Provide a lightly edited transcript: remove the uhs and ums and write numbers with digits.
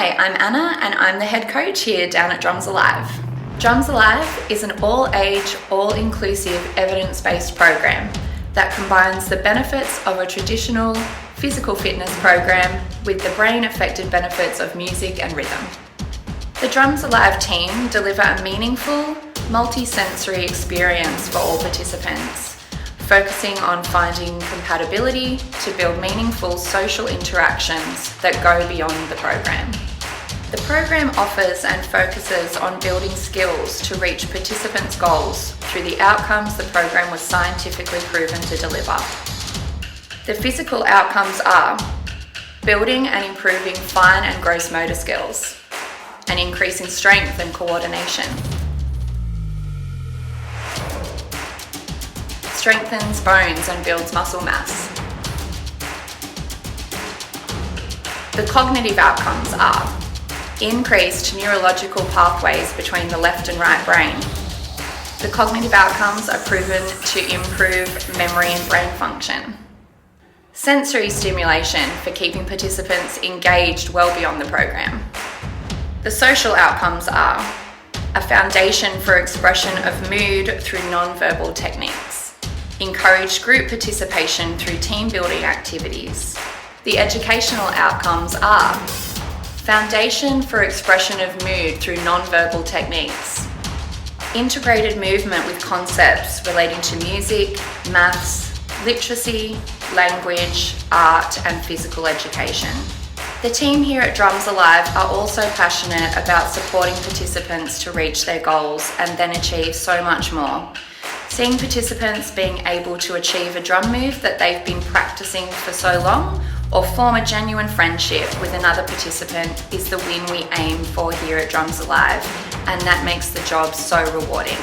Hi, I'm Anna and I'm the head coach here down at Drums Alive. Drums Alive is an all-age, all-inclusive, evidence-based program that combines the benefits of a traditional physical fitness program with the brain-affected benefits of music and rhythm. The Drums Alive team deliver a meaningful, multi-sensory experience for all participants, focusing on finding compatibility to build meaningful social interactions that go beyond the program. The program offers and focuses on building skills to reach participants' goals through the outcomes the program was scientifically proven to deliver. The physical outcomes are building and improving fine and gross motor skills, and increasing strength and coordination, strengthens bones and builds muscle mass. The cognitive outcomes are increased neurological pathways between the left and right brain. The cognitive outcomes are proven to improve memory and brain function. Sensory stimulation for keeping participants engaged well beyond the program. The social outcomes are a foundation for expression of mood through non-verbal techniques. Encourage group participation through team building activities. The educational outcomes are foundation for expression of mood through non-verbal techniques. Integrated movement with concepts relating to music, maths, literacy, language, art, and physical education. The team here at Drums Alive are also passionate about supporting participants to reach their goals and then achieve so much more. Seeing participants being able to achieve a drum move that they've been practicing for so long or form a genuine friendship with another participant is the win we aim for here at Drums Alive, and that makes the job so rewarding.